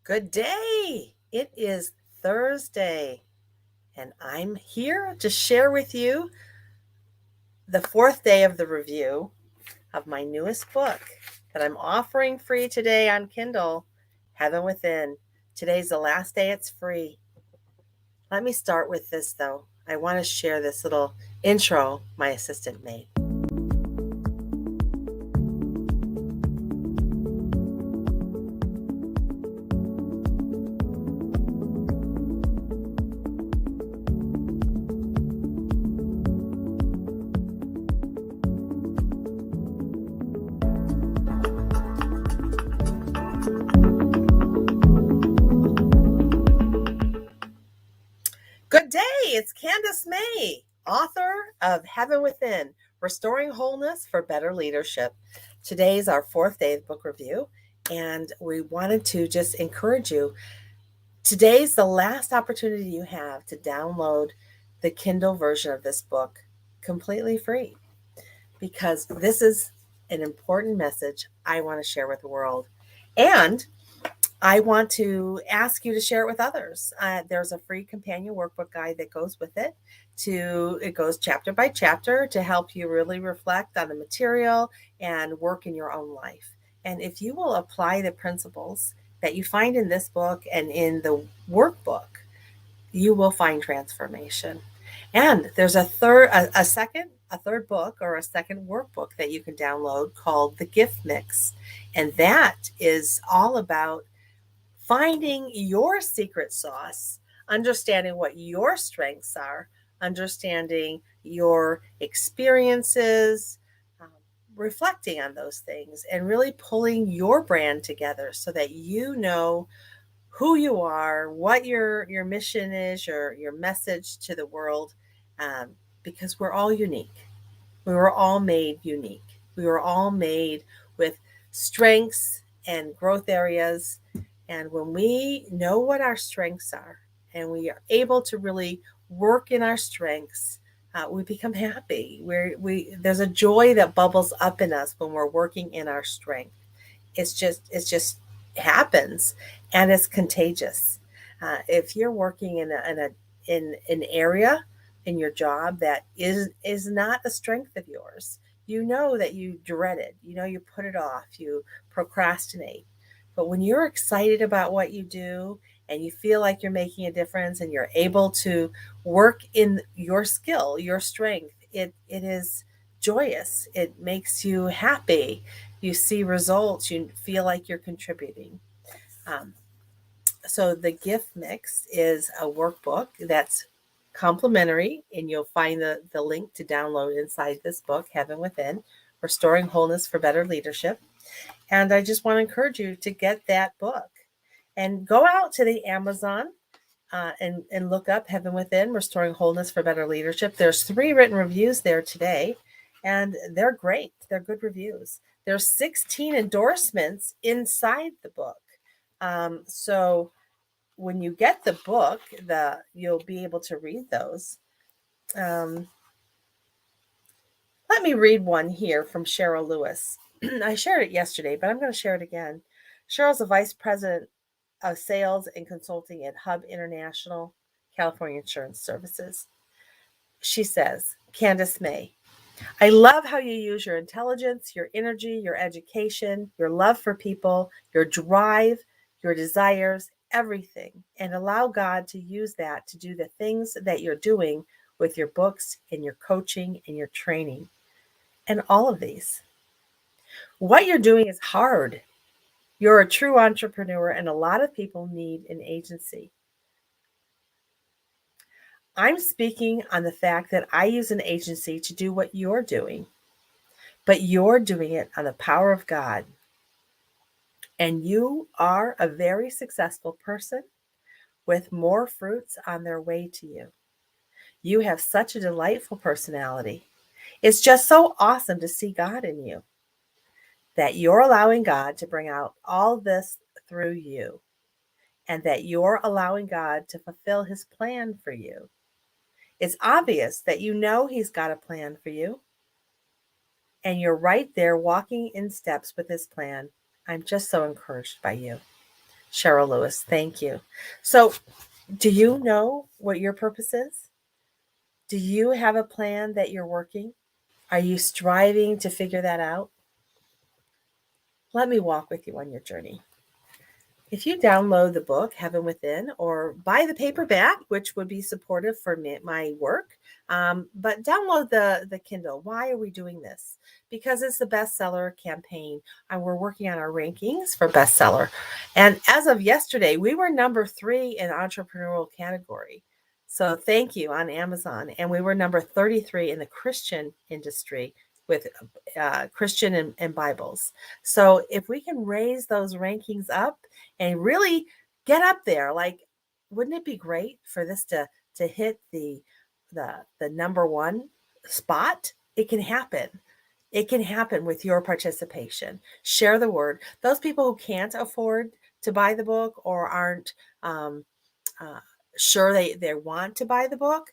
Good day. It is Thursday, and I'm here to share with you the fourth day of the review of my newest book that I'm offering free today on Kindle, Heaven Within. Today's the last day it's free. Let me start with this, though. I want to share this little intro my assistant made. Good day, it's CandaceMae, author of Heaven Within Restoring Wholeness for Better Leadership. Today's our fourth day of book review, and we wanted to just encourage you. Today's the last opportunity you have to download the Kindle version of this book completely free, because this is an important message I want to share with the world. And I want to ask you to share it with others. There's a free companion workbook guide that goes with it. It goes chapter by chapter to help you really reflect on the material and work in your own life. And if you will apply the principles that you find in this book and in the workbook, you will find transformation. And there's a third book or a second workbook that you can download called the Gift Mix. And that is all about finding your secret sauce, understanding what your strengths are, understanding your experiences, reflecting on those things, and really pulling your brand together so that you know who you are, what your mission is, your message to the world, because we're all unique. We were all made unique. We were all made with strengths and growth areas. And when we know what our strengths are and we are able to really work in our strengths, we become happy. There's a joy that bubbles up in us when we're working in our strength. It just happens, and it's contagious. If you're working in an area in your job that is not a strength of yours, you know that you dread it. You know you put it off. You procrastinate. But when you're excited about what you do and you feel like you're making a difference and you're able to work in your skill, your strength, it is joyous. It makes you happy. You see results. You feel like you're contributing. Um, so the Gift Mix is a workbook that's complementary, and you'll find the link to download inside this book, Heaven Within, Restoring Wholeness for Better Leadership. And I just want to encourage you to get that book and go out to the Amazon and look up Heaven Within, Restoring Wholeness for Better Leadership. There's 3 written reviews there today, and they're great. They're good reviews. There's 16 endorsements inside the book. So when you get the book, you'll be able to read those. Let me read one here from Cheryl Lewis. I shared it yesterday, but I'm going to share it again. Cheryl's a vice president of sales and consulting at Hub International California Insurance Services. She says, CandaceMae, I love how you use your intelligence, your energy, your education, your love for people, your drive, your desires, everything, and allow God to use that to do the things that you're doing with your books and your coaching and your training and all of these. What you're doing is hard. You're a true entrepreneur, and a lot of people need an agency. I'm speaking on the fact that I use an agency to do what you're doing, but you're doing it on the power of God. And you are a very successful person with more fruits on their way to you. You have such a delightful personality. It's just so awesome to see God in you, that you're allowing God to bring out all this through you, and that you're allowing God to fulfill his plan for you. It's obvious that you know he's got a plan for you, and you're right there walking in steps with his plan. I'm just so encouraged by you. Cheryl Lewis, thank you. So, do you know what your purpose is? Do you have a plan that you're working? Are you striving to figure that out? Let me walk with you on your journey. If you download the book, Heaven Within, or buy the paperback, which would be supportive for my work, but download the Kindle. Why are we doing this? Because it's the bestseller campaign, and we're working on our rankings for bestseller. And as of yesterday, we were number 3 in entrepreneurial category. So thank you on Amazon. And we were number 33 in the Christian industry with Christian and Bibles. So if we can raise those rankings up, and really get up there. Like, wouldn't it be great for this to hit the number 1 spot? It can happen. It can happen with your participation. Share the word. Those people who can't afford to buy the book or aren't uh, sure they want to buy the book,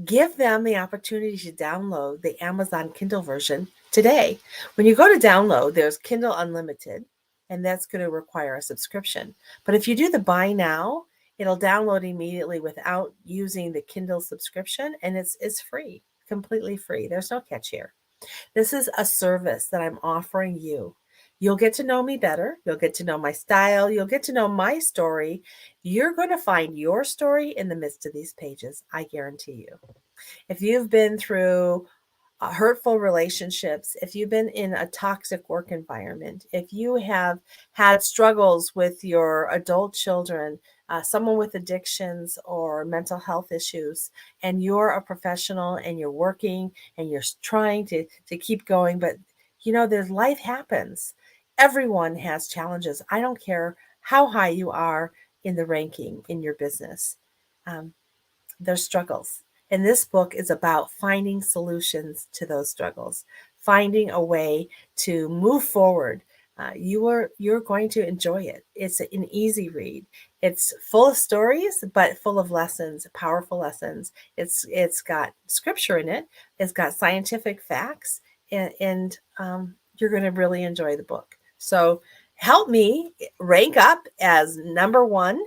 give them the opportunity to download the Amazon Kindle version today. When you go to download, there's Kindle Unlimited, and that's going to require a subscription. But if you do the buy now, it'll download immediately without using the Kindle subscription, and it's free, completely free. There's no catch here. This is a service that I'm offering you. You'll get to know me better. You'll get to know my style. You'll get to know my story. You're going to find your story in the midst of these pages, I guarantee you. If you've been through hurtful relationships, if you've been in a toxic work environment, if you have had struggles with your adult children, someone with addictions or mental health issues, and you're a professional and you're working and you're trying to keep going, but there's life happens. Everyone has challenges. I don't care how high you are in the ranking in your business. There's struggles. And this book is about finding solutions to those struggles, finding a way to move forward. You're going to enjoy it. It's an easy read. It's full of stories, but full of lessons, powerful lessons. It's got scripture in it. It's got scientific facts, and you're going to really enjoy the book. So help me rank up as number 1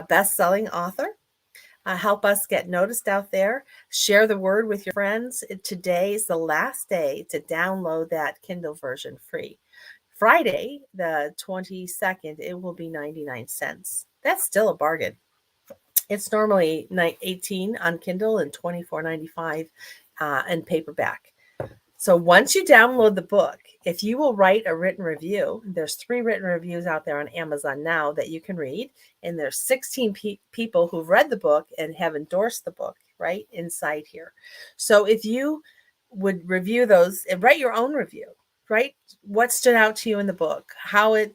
best-selling author. Help us get noticed out there. Share the word with your friends. Today is the last day to download that Kindle version free. Friday, the 22nd, it will be 99 cents. That's still a bargain. It's normally $18 on Kindle and $24.95 in paperback. So once you download the book, if you will write a written review, there's 3 written reviews out there on Amazon now that you can read. And there's 16 people who've read the book and have endorsed the book right inside here. So if you would review those and write your own review, right? What stood out to you in the book, how it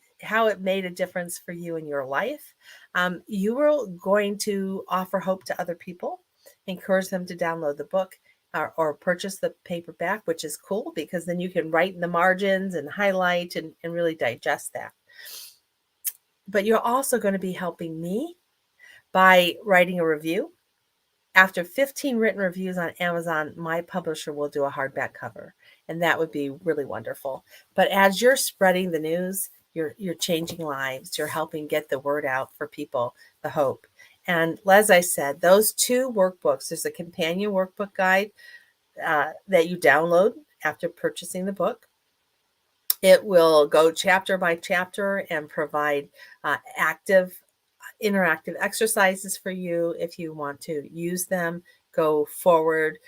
made a difference for you in your life. You are going to offer hope to other people, encourage them to download the book. Or purchase the paperback, which is cool because then you can write in the margins and highlight and really digest that. But you're also going to be helping me by writing a review. After 15 written reviews on Amazon, my publisher will do a hardback cover, and that would be really wonderful. But as you're spreading the news, you're changing lives. You're helping get the word out for people, the hope. And as I said, those 2 workbooks, there's a companion workbook guide that you download after purchasing the book. It will go chapter by chapter and provide interactive exercises for you if you want to use them, go forward,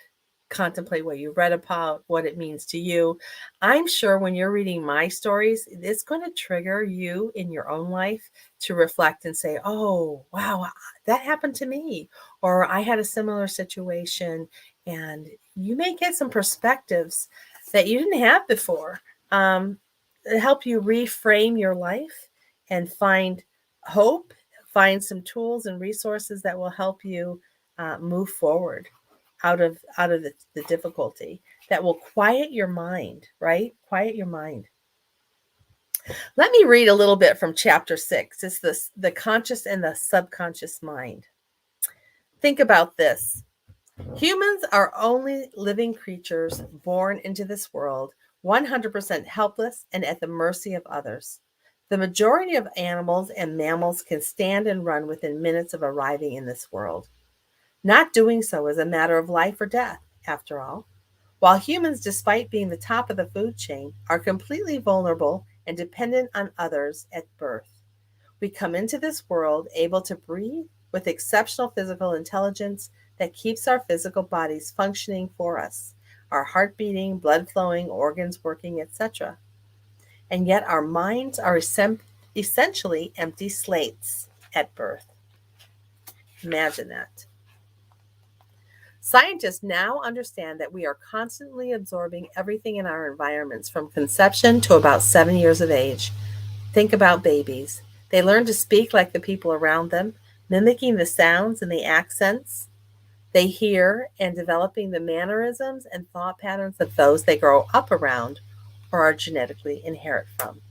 contemplate what you read about, what it means to you. I'm sure when you're reading my stories, it's going to trigger you in your own life to reflect and say, oh, wow, that happened to me. Or I had a similar situation. And you may get some perspectives that you didn't have before. Help you reframe your life and find hope, find some tools and resources that will help you move forward out of the difficulty, that will quiet your mind, right? Quiet your mind. Let me read a little bit from chapter 6. It's the conscious and the subconscious mind. Think about this. Humans are only living creatures born into this world 100% helpless and at the mercy of others. The majority of animals and mammals can stand and run within minutes of arriving in this world. Not doing so is a matter of life or death, after all. While humans, despite being the top of the food chain, are completely vulnerable and dependent on others at birth. We come into this world able to breathe with exceptional physical intelligence that keeps our physical bodies functioning for us, our heart beating, blood flowing, organs working, etc. And yet our minds are essentially empty slates at birth. Imagine that. Scientists now understand that we are constantly absorbing everything in our environments from conception to about 7 years of age. Think about babies. They learn to speak like the people around them, mimicking the sounds and the accents they hear and developing the mannerisms and thought patterns of those they grow up around or are genetically inherit from.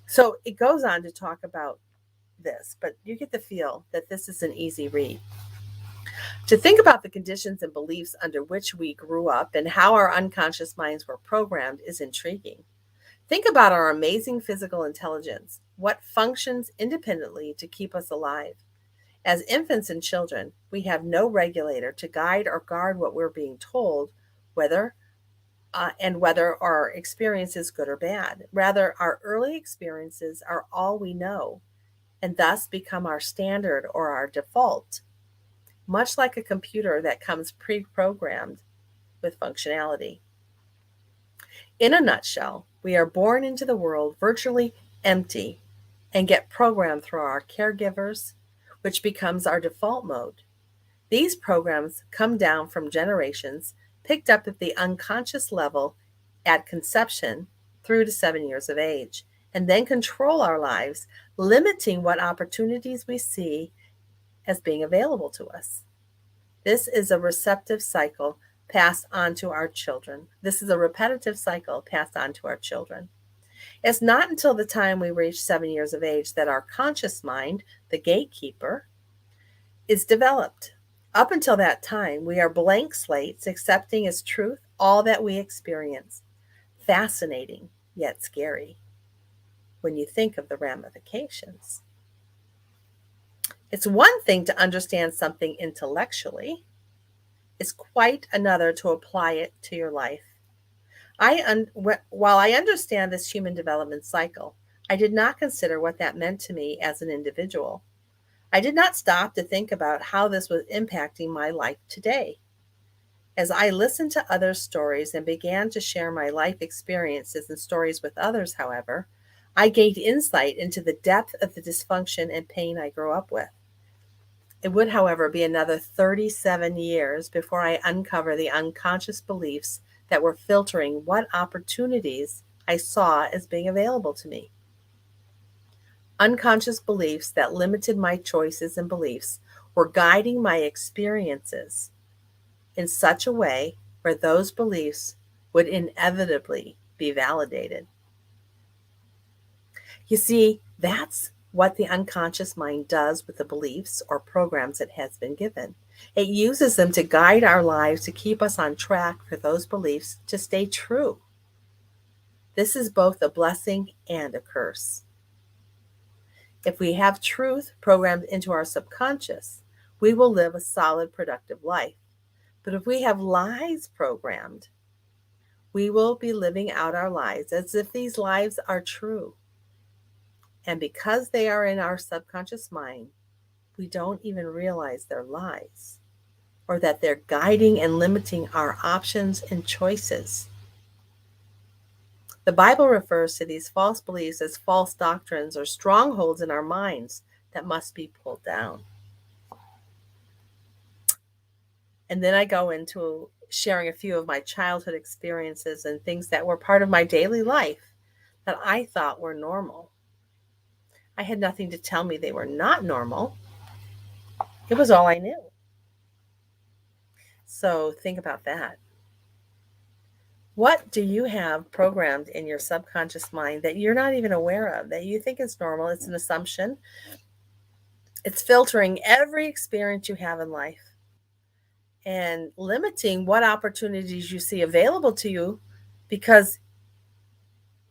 So it goes on to talk about this, but you get the feel that this is an easy read. To think about the conditions and beliefs under which we grew up and how our unconscious minds were programmed is intriguing. Think about our amazing physical intelligence, what functions independently to keep us alive. As infants and children, we have no regulator to guide or guard what we're being told, whether whether our experience is good or bad. Rather, our early experiences are all we know and thus become our standard or our default, much like a computer that comes pre programmed with functionality. In a nutshell, we are born into the world virtually empty and get programmed through our caregivers, which becomes our default mode. These programs come down from generations, picked up at the unconscious level at conception through to 7 years of age, and then control our lives, limiting what opportunities we see as being available to us. This is a receptive cycle passed on to our children. This is a repetitive cycle passed on to our children. It's not until the time we reach 7 years of age that our conscious mind, the gatekeeper, is developed. Up until that time, we are blank slates, accepting as truth all that we experience. Fascinating, yet scary, when you think of the ramifications. It's one thing to understand something intellectually. It's quite another to apply it to your life. While I understand this human development cycle, I did not consider what that meant to me as an individual. I did not stop to think about how this was impacting my life today. As I listened to others' stories and began to share my life experiences and stories with others, however, I gained insight into the depth of the dysfunction and pain I grew up with. It would, however, be another 37 years before I uncover the unconscious beliefs that were filtering what opportunities I saw as being available to me. Unconscious beliefs that limited my choices and beliefs were guiding my experiences in such a way where those beliefs would inevitably be validated. You see, that's what the unconscious mind does with the beliefs or programs it has been given. It uses them to guide our lives to keep us on track for those beliefs to stay true. This is both a blessing and a curse. If we have truth programmed into our subconscious, we will live a solid, productive life. But if we have lies programmed, we will be living out our lives as if these lives are true. And because they are in our subconscious mind, we don't even realize they're lies or that they're guiding and limiting our options and choices. The Bible refers to these false beliefs as false doctrines or strongholds in our minds that must be pulled down. And then I go into sharing a few of my childhood experiences and things that were part of my daily life that I thought were normal. I had nothing to tell me they were not normal. It was all I knew. So think about that. What do you have programmed in your subconscious mind that you're not even aware of, that you think is normal? It's an assumption. It's filtering every experience you have in life and limiting what opportunities you see available to you because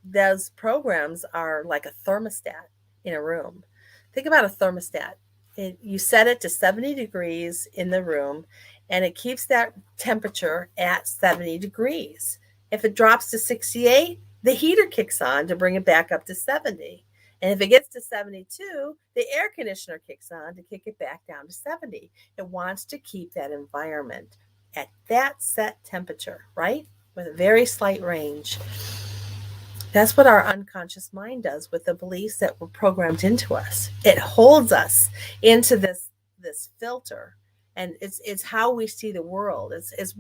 those programs are like a thermostat in a room. Think about a thermostat. You set it to 70 degrees in the room, and it keeps that temperature at 70 degrees. If it drops to 68, the heater kicks on to bring it back up to 70. And if it gets to 72, the air conditioner kicks on to kick it back down to 70. It wants to keep that environment at that set temperature, right? With a very slight range. That's what our unconscious mind does with the beliefs that were programmed into us. It holds us into this filter, and it's how we see the world. It's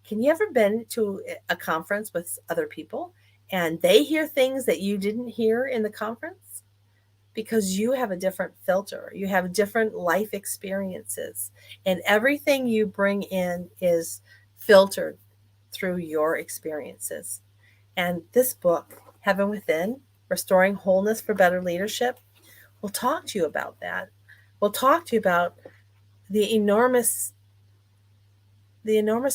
can you ever been to a conference with other people and they hear things that you didn't hear in the conference? Because you have a different filter. You have different life experiences, and everything you bring in is filtered through your experiences. And this book, Heaven Within, Restoring Wholeness for Better Leadership, will talk to you about that. We'll talk to you about the enormous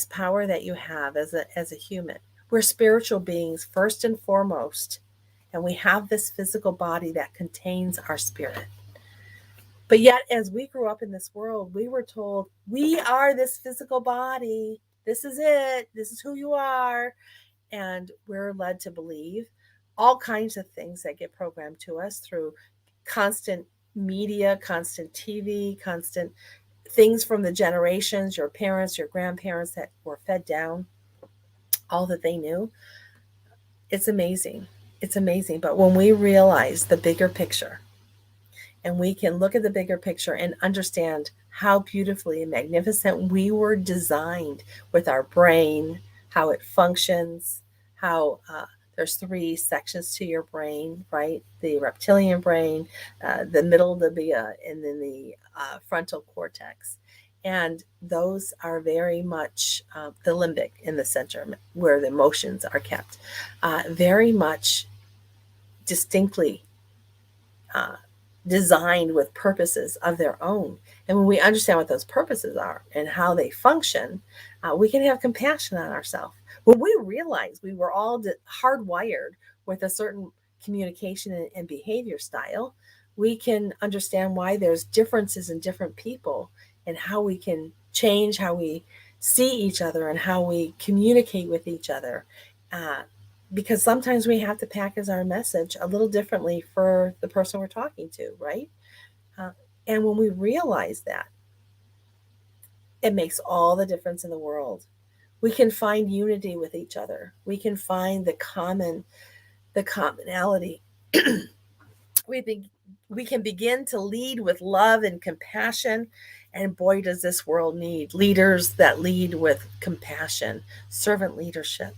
power that you have as a human. We're spiritual beings first and foremost, and we have this physical body that contains our spirit. But yet, as we grew up in this world, we were told, we are this physical body. This is it. This is who you are. And we're led to believe all kinds of things that get programmed to us through constant media, constant TV, constant things from the generations, your parents, your grandparents that were fed down all that they knew. It's amazing. It's amazing. But when we realize the bigger picture, and we can look at the bigger picture and understand how beautifully and magnificent we were designed with our brain, how it functions, how there's 3 sections to your brain, right? The reptilian brain, the middle of the and then the frontal cortex. And those are very much the limbic in the center where the emotions are kept, very much distinctly designed with purposes of their own. And when we understand what those purposes are and how they function, we can have compassion on ourselves. When we realize we were all hardwired with a certain communication and behavior style, we can understand why there's differences in different people and how we can change how we see each other and how we communicate with each other. Because sometimes we have to package our message a little differently for the person we're talking to, right? And when we realize that, it makes all the difference in the world. We can find unity with each other. We can find the commonality. We can begin to lead with love and compassion. And boy, does this world need leaders that lead with compassion, servant leadership.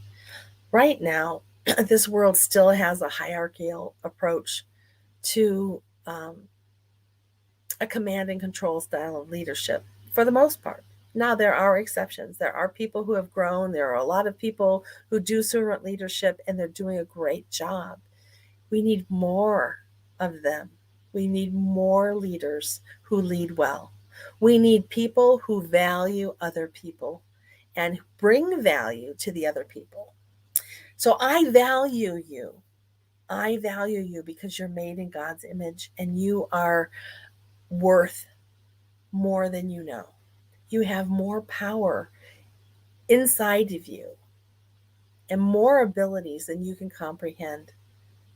Right now, this world still has a hierarchical approach to a command and control style of leadership for the most part. Now, there are exceptions. There are people who have grown. There are a lot of people who do servant leadership, and they're doing a great job. We need more of them. We need more leaders who lead well. We need people who value other people and bring value to the other people. So I value you. I value you because you're made in God's image and you are worth more than you know. You have more power inside of you and more abilities than you can comprehend.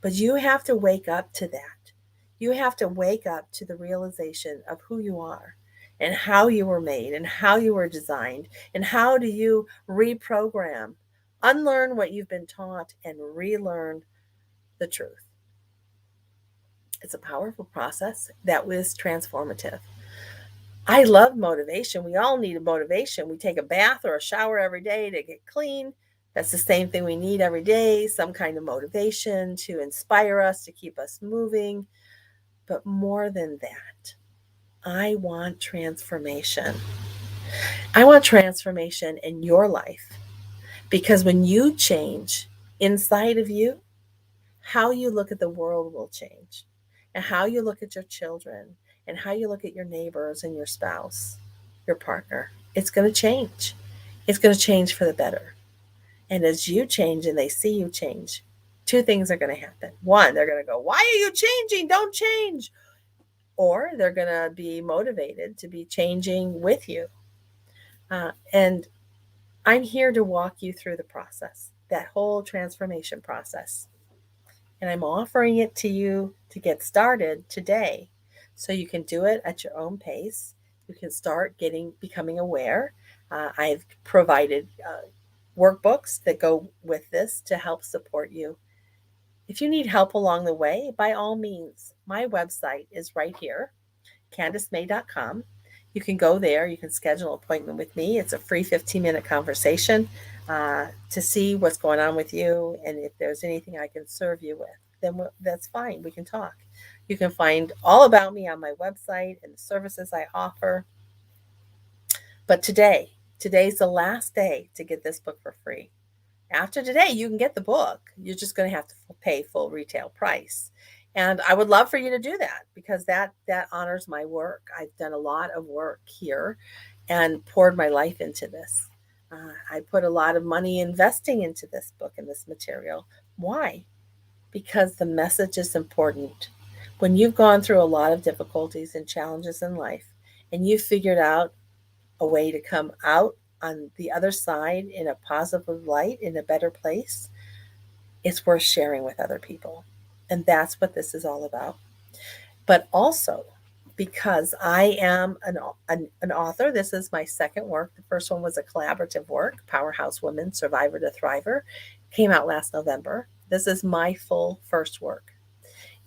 But you have to wake up to that. You have to wake up to the realization of who you are and how you were made and how you were designed and how do you reprogram, unlearn what you've been taught and relearn the truth. It's a powerful process that was transformative. I love motivation. We all need a motivation. We take a bath or a shower every day to get clean. That's the same thing we need every day, some kind of motivation to inspire us, to keep us moving. But more than that, I want transformation. I want transformation in your life because when you change inside of you, how you look at the world will change, and how you look at your children, and how you look at your neighbors and your spouse, your partner. It's going to change. It's going to change for the better. And as you change and they see you change, two things are going to happen. One, they're going to go, why are you changing? Don't change. Or they're going to be motivated to be changing with you. And I'm here to walk you through the process, that whole transformation process. And I'm offering it to you to get started today. So you can do it at your own pace. You can start becoming aware. I've provided workbooks that go with this to help support you. If you need help along the way, by all means, my website is right here, CandaceMae.com. You can go there. You can schedule an appointment with me. It's a free 15-minute conversation to see what's going on with you. And if there's anything I can serve you with, then that's fine. We can talk. You can find all about me on my website and the services I offer. But today's the last day to get this book for free. After today, you can get the book. You're just going to have to pay full retail price. And I would love for you to do that because that honors my work. I've done a lot of work here and poured my life into this. I put a lot of money investing into this book and this material. Why? Because the message is important. When you've gone through a lot of difficulties and challenges in life and you've figured out a way to come out on the other side in a positive light, in a better place, it's worth sharing with other people. And that's what this is all about. But also, because I am an author, this is my second work. The first one was a collaborative work, Powerhouse Women, Survivor to Thriver. Came out last November. This is my full first work.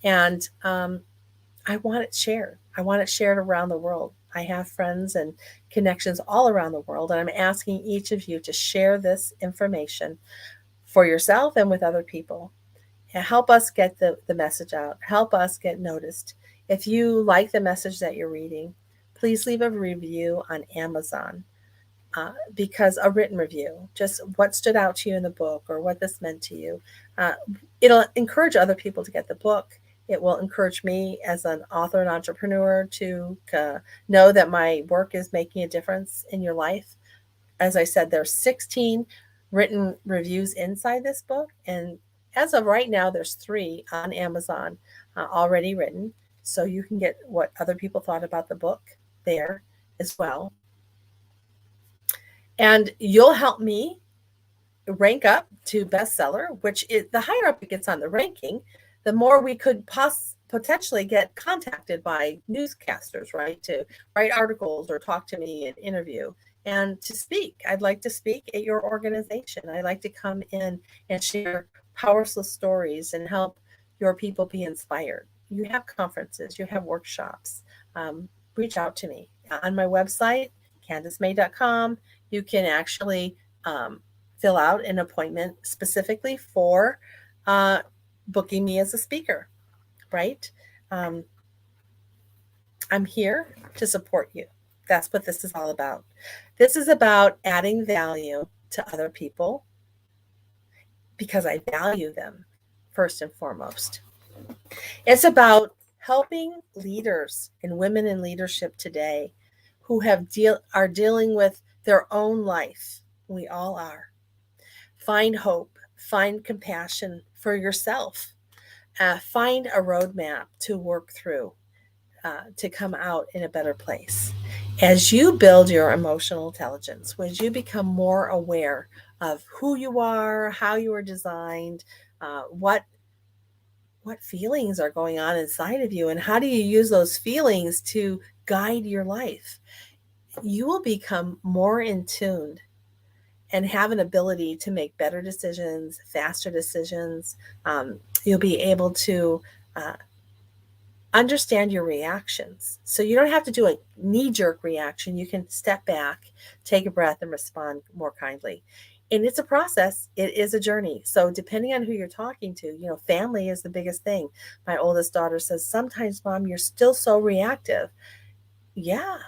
And I want it shared. I want it shared around the world. I have friends and connections all around the world, and I'm asking each of you to share this information for yourself and with other people. And help us get the message out. Help us get noticed. If you like the message that you're reading, please leave a review on Amazon. Because a written review, just what stood out to you in the book or what this meant to you, it'll encourage other people to get the book. It will encourage me as an author and entrepreneur to know that my work is making a difference in your life. As I said, there's 16 written reviews inside this book. And as of right now, there's 3 on Amazon already written. So you can get what other people thought about the book there as well. And you'll help me rank up to bestseller, which is the higher up it gets on the ranking, the more we could potentially get contacted by newscasters, right? To write articles or talk to me and interview and to speak. I'd like to speak at your organization. I'd like to come in and share powerful stories and help your people be inspired. You have conferences, you have workshops. Reach out to me on my website, CandaceMae.com. You can actually fill out an appointment specifically for booking me as a speaker, right? I'm here to support you. That's what this is all about. This is about adding value to other people because I value them first and foremost. It's about helping leaders and women in leadership today who are dealing with their own life. We all are. Find hope, find compassion for yourself, find a roadmap to work through to come out in a better place. As you build your emotional intelligence, as you become more aware of who you are, how you are designed, what feelings are going on inside of you, and how do you use those feelings to guide your life, you will become more in tune and have an ability to make better decisions, faster decisions. You'll be able to understand your reactions. So you don't have to do a knee-jerk reaction. You can step back, take a breath, and respond more kindly. And it's a process. It is a journey. So depending on who you're talking to, family is the biggest thing. My oldest daughter says, sometimes, Mom, you're still so reactive. Yeah,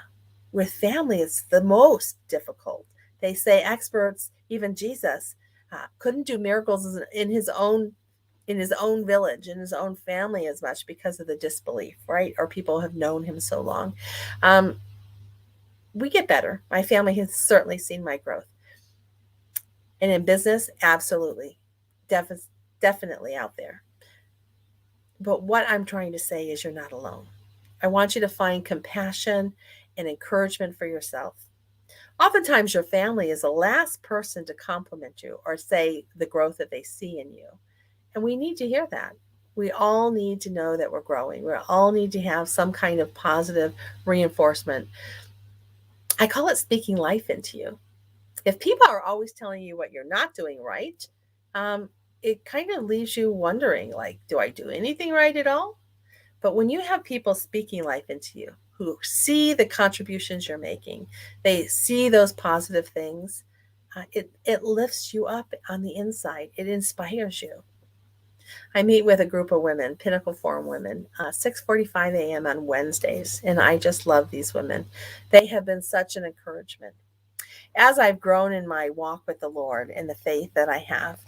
with family, it's the most difficult. They say experts, even Jesus, couldn't do miracles in his own village, in his own family as much because of the disbelief, right? Or people have known him so long. We get better. My family has certainly seen my growth. And in business, absolutely. definitely out there. But what I'm trying to say is you're not alone. I want you to find compassion and encouragement for yourself. Oftentimes, your family is the last person to compliment you or say the growth that they see in you. And we need to hear that. We all need to know that we're growing. We all need to have some kind of positive reinforcement. I call it speaking life into you. If people are always telling you what you're not doing right, um, it kind of leaves you wondering, like, do I do anything right at all? But when you have people speaking life into you who see the contributions you're making, they see those positive things, it lifts you up on the inside. It inspires you. I meet with a group of women, Pinnacle Forum women, 6:45 a.m. on Wednesdays, and I just love these women. They have been such an encouragement. As I've grown in my walk with the Lord and the faith that I have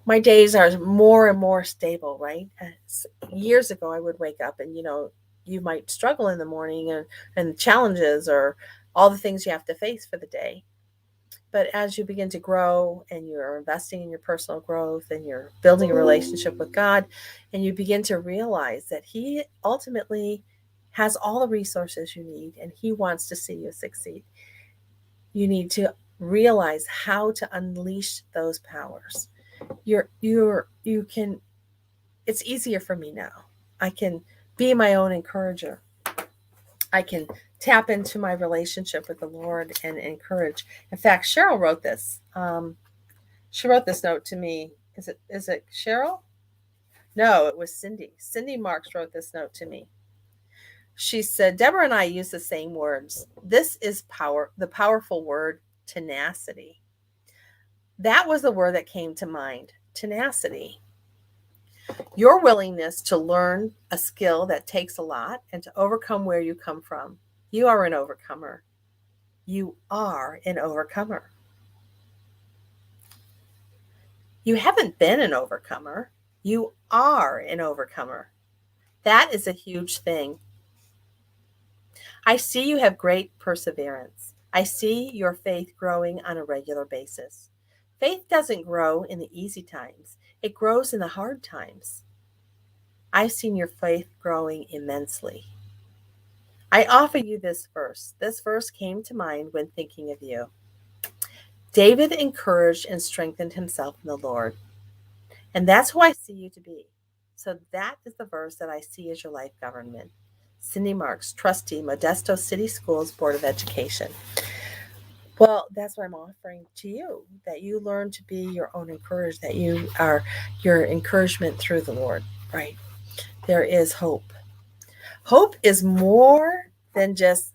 my days are more and more stable, right? Years ago, I would wake up and, you might struggle in the morning and challenges or all the things you have to face for the day. But as you begin to grow and you're investing in your personal growth and you're building a relationship with God, and you begin to realize that He ultimately has all the resources you need and He wants to see you succeed, you need to realize how to unleash those powers. You can, it's easier for me now. I can be my own encourager. I can tap into my relationship with the Lord and encourage. In fact, Cheryl wrote this. She wrote this note to me. Is it Cheryl? No, it was Cindy. Cindy Marks wrote this note to me. She said, Deborah and I use the same words. This is power, the powerful word tenacity. That was the word that came to mind, tenacity. Your willingness to learn a skill that takes a lot and to overcome where you come from. You are an overcomer. You are an overcomer. You haven't been an overcomer. You are an overcomer. That is a huge thing. I see you have great perseverance. I see your faith growing on a regular basis. Faith doesn't grow in the easy times, it grows in the hard times. I've seen your faith growing immensely. I offer you this verse. This verse came to mind when thinking of you. David encouraged and strengthened himself in the Lord. And that's who I see you to be. So that is the verse that I see as your life government. Cindy Marks, trustee, Modesto City Schools Board of Education. Well, that's what I'm offering to you, that you learn to be your own encouraged, that you are your encouragement through the Lord, right? There is hope. Hope is more than just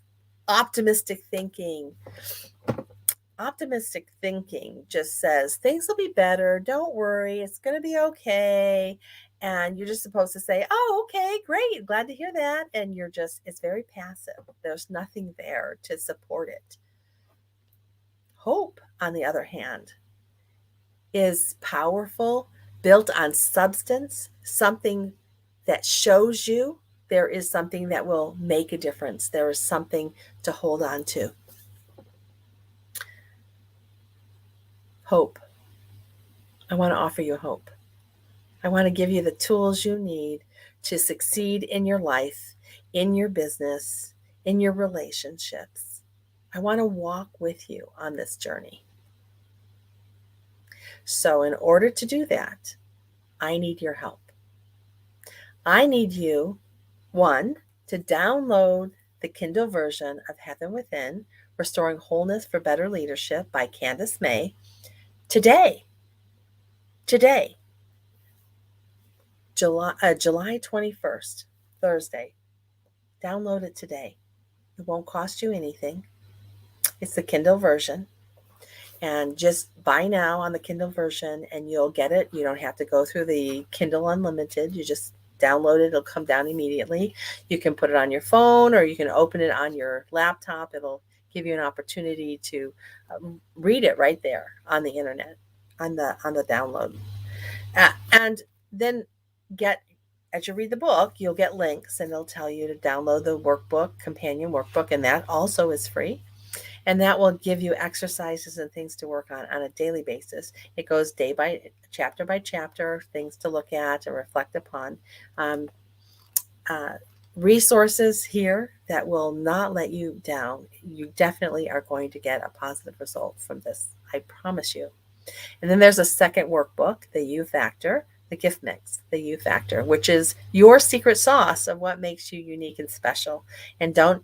optimistic thinking. Optimistic thinking just says things will be better. Don't worry. It's going to be okay. And you're just supposed to say, oh, okay, great. Glad to hear that. And it's very passive. There's nothing there to support it. Hope, on the other hand, is powerful, built on substance, something that shows you there is something that will make a difference. There is something to hold on to. Hope. I want to offer you hope. I want to give you the tools you need to succeed in your life, in your business, in your relationships. I want to walk with you on this journey. So in order to do that, I need your help. I need you, one, to download the Kindle version of Heaven Within, Restoring Wholeness for Better Leadership by CandaceMae today. July 21st, Thursday. Download it today. It won't cost you anything. It's the Kindle version. And just buy now on the Kindle version and you'll get it. You don't have to go through the Kindle Unlimited. You just download it. It'll come down immediately. You can put it on your phone or you can open it on your laptop. It'll give you an opportunity to read it right there on the internet, on the download. And then as you read the book, you'll get links and it'll tell you to download the workbook, companion workbook, and that also is free. And that will give you exercises and things to work on a daily basis. It goes by chapter, things to look at and reflect upon. Um, uh, Resources here that will not let you down. You definitely are going to get a positive result from this. I promise you. And then there's a second workbook, the U Factor, the gift mix, the U Factor, which is your secret sauce of what makes you unique and special. And don't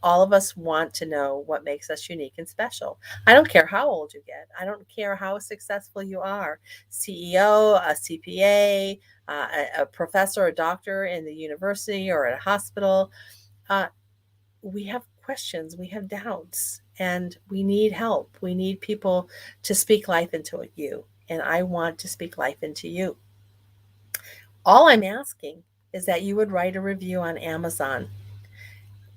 all of us want to know what makes us unique and special? I don't care how old you get. I don't care how successful you are. CEO, a CPA, a professor, a doctor in the university or at a hospital. Uh, we have questions, we have doubts, and we need help. We need people to speak life into you. And I want to speak life into you. All I'm asking is that you would write a review on Amazon,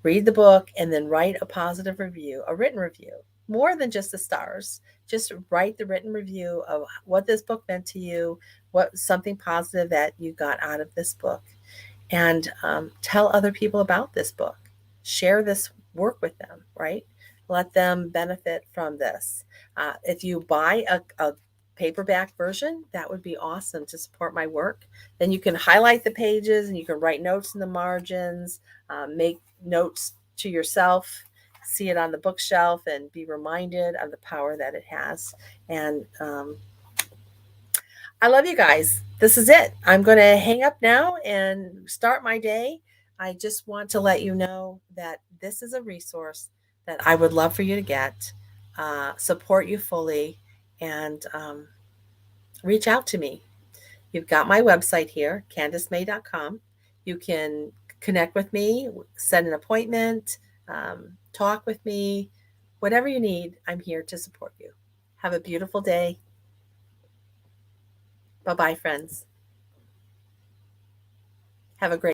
read the book, and then write a positive review, a written review, more than just the stars. Just write the written review of what this book meant to you, what something positive that you got out of this book, and tell other people about this book. Share this work with them, right? Let them benefit from this. If you buy a paperback version, that would be awesome to support my work. Then you can highlight the pages and you can write notes in the margins, make notes to yourself, see it on the bookshelf, and be reminded of the power that it has. And I love you guys. This is it. I'm going to hang up now and start my day. I just want to let you know that this is a resource that I would love for you to get, support you fully, and reach out to me. You've got my website here, CandaceMae.com. You can connect with me, set an appointment, talk with me, whatever you need. I'm here to support you. Have a beautiful day. Bye-bye, friends. Have a great